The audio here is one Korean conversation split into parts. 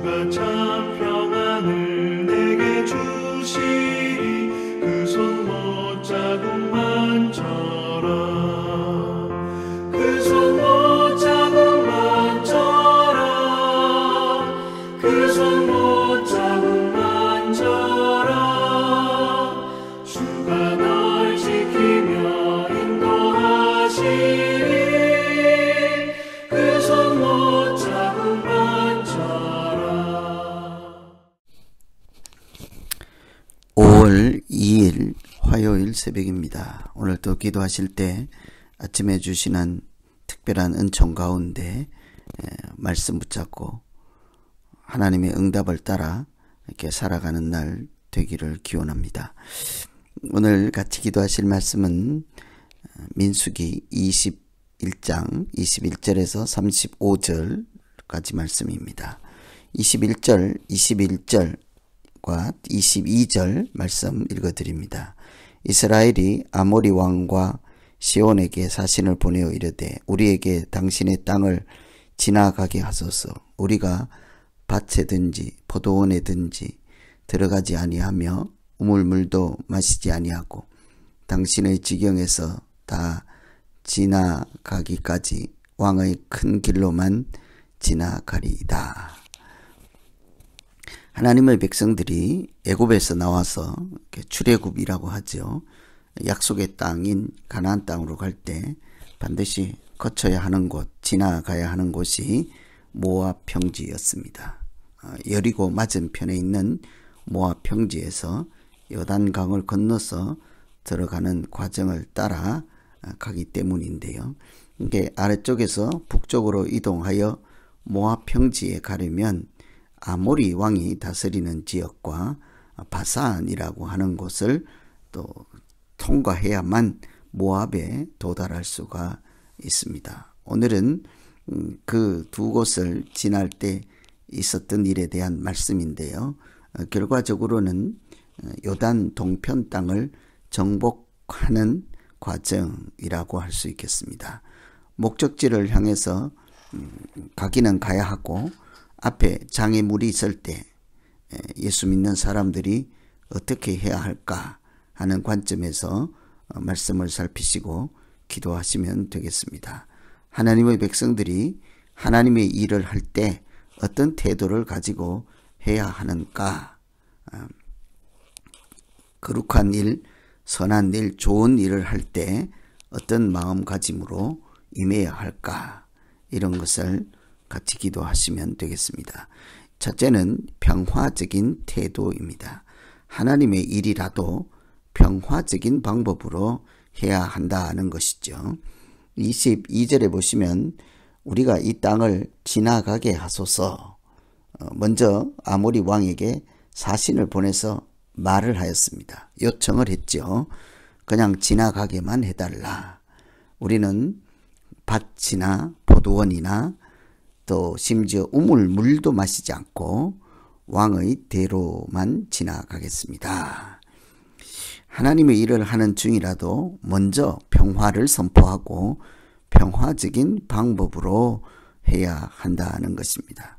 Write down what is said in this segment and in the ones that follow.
주가 참 평안을 내게 주시리. 그 손 못자국만 져라. 그 손 못자국만 져라. 그 손 못자국만 져라. 주가 널 지키며 인도하시리. 그 손 못자국만 져라. 5월 2일 화요일 새벽입니다. 오늘 또 기도하실 때 아침에 주시는 특별한 은총 가운데 말씀 붙잡고 하나님의 응답을 따라 이렇게 살아가는 날 되기를 기원합니다. 오늘 같이 기도하실 말씀은 민수기 21장 21절에서 35절까지 말씀입니다. 21절, 21절과 22절 말씀 읽어드립니다. 이스라엘이 아모리 왕과 시온에게 사신을 보내어 이르되 우리에게 당신의 땅을 지나가게 하소서. 우리가 밭에든지 포도원에든지 들어가지 아니하며 우물물도 마시지 아니하고 당신의 지경에서 다 지나가기까지 왕의 큰 길로만 지나가리이다. 하나님의 백성들이 애굽에서 나와서 출애굽이라고 하죠. 약속의 땅인 가나안 땅으로 갈 때 반드시 거쳐야 하는 곳, 지나가야 하는 곳이 모압 평지였습니다. 여리고 맞은편에 있는 모압 평지에서 요단강을 건너서 들어가는 과정을 따라 가기 때문인데요. 이게 아래쪽에서 북쪽으로 이동하여 모압 평지에 가려면 아모리 왕이 다스리는 지역과 바산이라고 하는 곳을 또 통과해야만 모압에 도달할 수가 있습니다. 오늘은 그 두 곳을 지날 때 있었던 일에 대한 말씀인데요. 결과적으로는 요단 동편 땅을 정복하는 과정이라고 할 수 있겠습니다. 목적지를 향해서 가기는 가야 하고 앞에 장애물이 있을 때 예수 믿는 사람들이 어떻게 해야 할까 하는 관점에서 말씀을 살피시고 기도하시면 되겠습니다. 하나님의 백성들이 하나님의 일을 할 때 어떤 태도를 가지고 해야 하는가, 거룩한 일, 선한 일, 좋은 일을 할 때 어떤 마음가짐으로 임해야 할까, 이런 것을 같이 기도하시면 되겠습니다. 첫째는 평화적인 태도입니다. 하나님의 일이라도 평화적인 방법으로 해야 한다는 것이죠. 22절에 보시면 우리가 이 땅을 지나가게 하소서. 먼저 아모리 왕에게 사신을 보내서 말을 하였습니다. 요청을 했죠. 그냥 지나가게만 해달라. 우리는 밭이나 포도원이나 또 심지어 우물물도 마시지 않고 왕의 대로만 지나가겠습니다. 하나님의 일을 하는 중이라도 먼저 평화를 선포하고 평화적인 방법으로 해야 한다는 것입니다.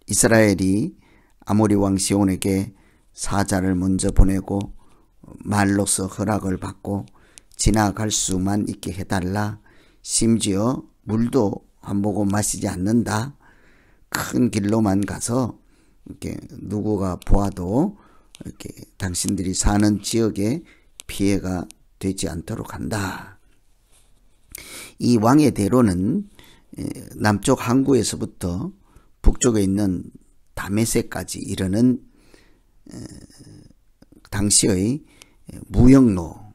이스라엘이 아모리 왕 시온에게 사자를 먼저 보내고 말로서 허락을 받고 지나갈 수만 있게 해달라. 심지어 물도 한 모금 마시지 않는다. 큰 길로만 가서 이렇게 누구가 보아도 이렇게 당신들이 사는 지역에 피해가 되지 않도록 한다. 이 왕의 대로는 남쪽 항구에서부터 북쪽에 있는 다메섹까지 이르는 당시의 무역로,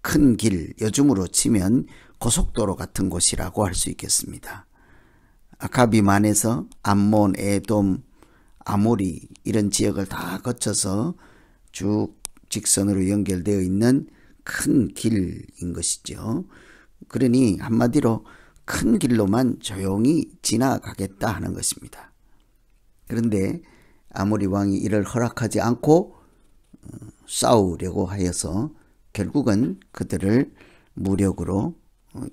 큰 길, 요즘으로 치면 고속도로 같은 곳이라고 할 수 있겠습니다. 아카비만에서 암몬, 에돔, 아모리 이런 지역을 다 거쳐서 쭉 직선으로 연결되어 있는 큰 길인 것이죠. 그러니 한마디로 큰 길로만 조용히 지나가겠다 하는 것입니다. 그런데 아모리 왕이 이를 허락하지 않고 싸우려고 하여서 결국은 그들을 무력으로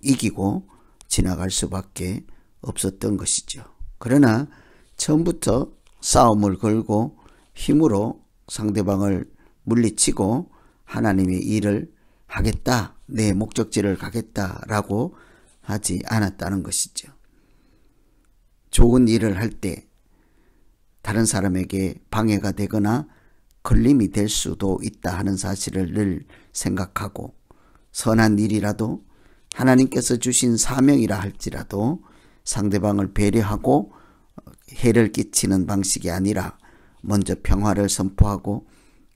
이기고 지나갈 수밖에 없었던 것이죠. 그러나 처음부터 싸움을 걸고 힘으로 상대방을 물리치고 하나님의 일을 하겠다, 내 목적지를 가겠다라고 하지 않았다는 것이죠. 좋은 일을 할 때 다른 사람에게 방해가 되거나 걸림이 될 수도 있다 하는 사실을 늘 생각하고, 선한 일이라도 하나님께서 주신 사명이라 할지라도 상대방을 배려하고 해를 끼치는 방식이 아니라 먼저 평화를 선포하고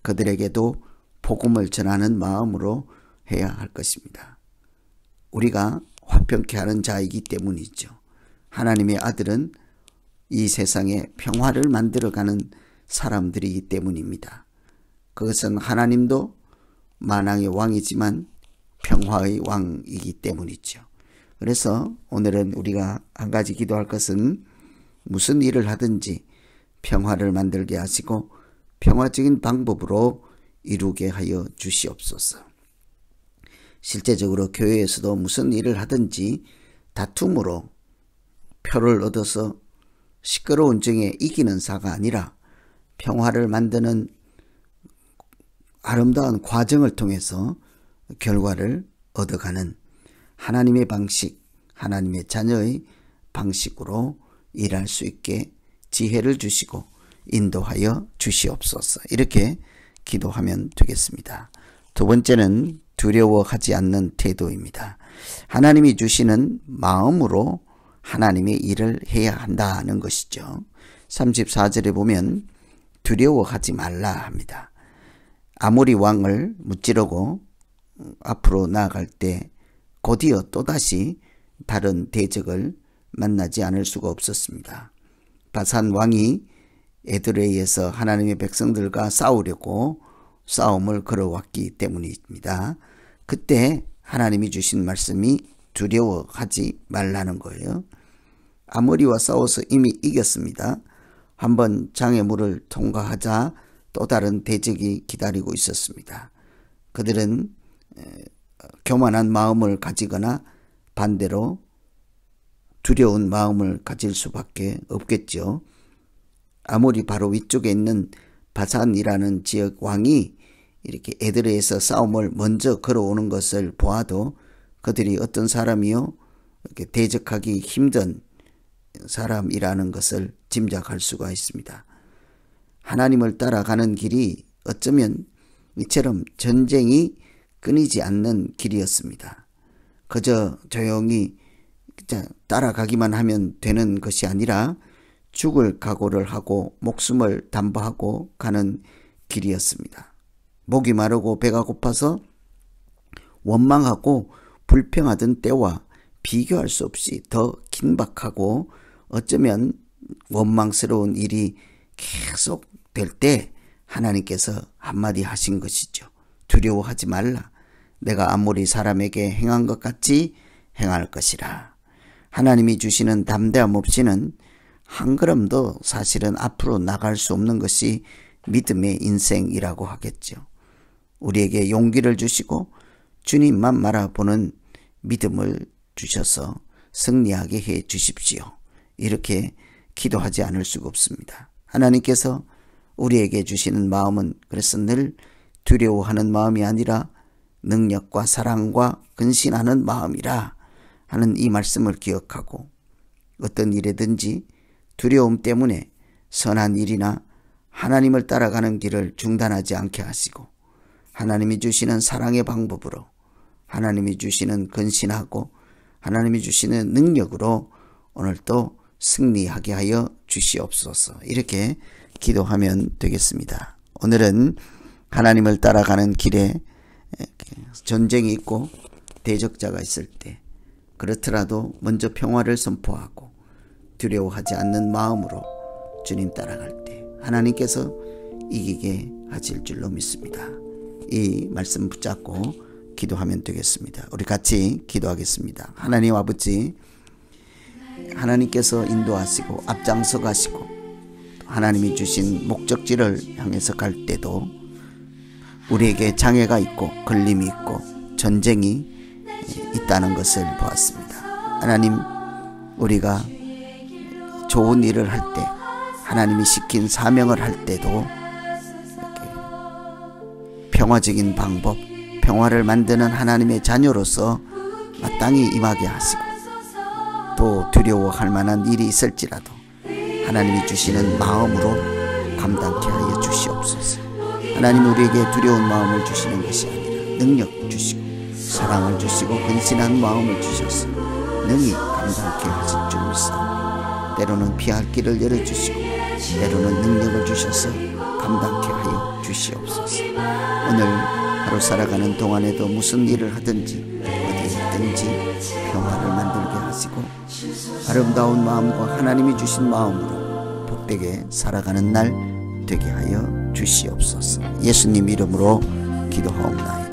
그들에게도 복음을 전하는 마음으로 해야 할 것입니다. 우리가 화평케 하는 자이기 때문이죠. 하나님의 아들은 이 세상에 평화를 만들어가는 사람들이기 때문입니다. 그것은 하나님도 만왕의 왕이지만 평화의 왕이기 때문이죠. 그래서 오늘은 우리가 한 가지 기도할 것은 무슨 일을 하든지 평화를 만들게 하시고 평화적인 방법으로 이루게 하여 주시옵소서. 실제적으로 교회에서도 무슨 일을 하든지 다툼으로 표를 얻어서 시끄러운 정에 이기는 사가 아니라 평화를 만드는 아름다운 과정을 통해서 결과를 얻어가는 하나님의 방식, 하나님의 자녀의 방식으로 일할 수 있게 지혜를 주시고 인도하여 주시옵소서. 이렇게 기도하면 되겠습니다. 두 번째는 두려워하지 않는 태도입니다. 하나님이 주시는 마음으로 하나님의 일을 해야 한다는 것이죠. 34절에 보면 두려워하지 말라 합니다. 아모리 왕을 무찌르고 앞으로 나아갈 때 곧이어 또다시 다른 대적을 만나지 않을 수가 없었습니다. 바산 왕이 에드레이에서 하나님의 백성들과 싸우려고 싸움을 걸어왔기 때문입니다. 그때 하나님이 주신 말씀이 두려워하지 말라는 거예요. 아모리와 싸워서 이미 이겼습니다. 한번 장애물을 통과하자 또 다른 대적이 기다리고 있었습니다. 그들은 교만한 마음을 가지거나 반대로 두려운 마음을 가질 수밖에 없겠죠. 아모리 바로 위쪽에 있는 바산이라는 지역 왕이 이렇게 에드레에서 싸움을 먼저 걸어오는 것을 보아도 그들이 어떤 사람이요, 이렇게 대적하기 힘든 사람이라는 것을 짐작할 수가 있습니다. 하나님을 따라가는 길이 어쩌면 이처럼 전쟁이 끊이지 않는 길이었습니다. 그저 조용히 따라가기만 하면 되는 것이 아니라 죽을 각오를 하고 목숨을 담보하고 가는 길이었습니다. 목이 마르고 배가 고파서 원망하고 불평하던 때와 비교할 수 없이 더 긴박하고 어쩌면 원망스러운 일이 계속 될 때 하나님께서 한마디 하신 것이죠. 두려워하지 말라. 내가 아모리 사람에게 행한 것 같이 행할 것이라. 하나님이 주시는 담대함 없이는 한 걸음도 사실은 앞으로 나갈 수 없는 것이 믿음의 인생이라고 하겠죠. 우리에게 용기를 주시고 주님만 바라보는 믿음을 주셔서 승리하게 해 주십시오. 이렇게 기도하지 않을 수가 없습니다. 하나님께서 우리에게 주시는 마음은 그래서 늘 두려워하는 마음이 아니라 능력과 사랑과 근신하는 마음이라 하는 이 말씀을 기억하고 어떤 일이든지 두려움 때문에 선한 일이나 하나님을 따라가는 길을 중단하지 않게 하시고 하나님이 주시는 사랑의 방법으로 하나님이 주시는 근신하고 하나님이 주시는 능력으로 오늘도 승리하게 하여 주시옵소서. 이렇게 기도하면 되겠습니다. 오늘은 하나님을 따라가는 길에 전쟁이 있고 대적자가 있을 때 그렇더라도 먼저 평화를 선포하고 두려워하지 않는 마음으로 주님 따라갈 때 하나님께서 이기게 하실 줄로 믿습니다. 이 말씀 붙잡고 기도하면 되겠습니다. 우리 같이 기도하겠습니다. 하나님 아버지, 하나님께서 인도하시고 앞장서 가시고 하나님이 주신 목적지를 향해서 갈 때도 우리에게 장애가 있고 걸림이 있고 전쟁이 있다는 것을 보았습니다. 하나님, 우리가 좋은 일을 할 때 하나님이 시킨 사명을 할 때도 이렇게 평화적인 방법, 평화를 만드는 하나님의 자녀로서 마땅히 임하게 하시고, 또 두려워할 만한 일이 있을지라도 하나님이 주시는 마음으로 감당케 하여 주시옵소서. 하나님, 우리에게 두려운 마음을 주시는 것이 아니라 능력 주시고 사랑을 주시고 근신한 마음을 주셔서 능히 감당케 하실 줄 믿사오니, 때로는 피할 길을 열어주시고 때로는 능력을 주셔서 감당케 하여 주시옵소서. 오늘 하루 살아가는 동안에도 무슨 일을 하든지 어디에 있든지 평화를 만들게 하시고 아름다운 마음과 하나님이 주신 마음으로 복되게 살아가는 날 되게 하여 주시옵소서. 예수님 이름으로 기도하옵나이다.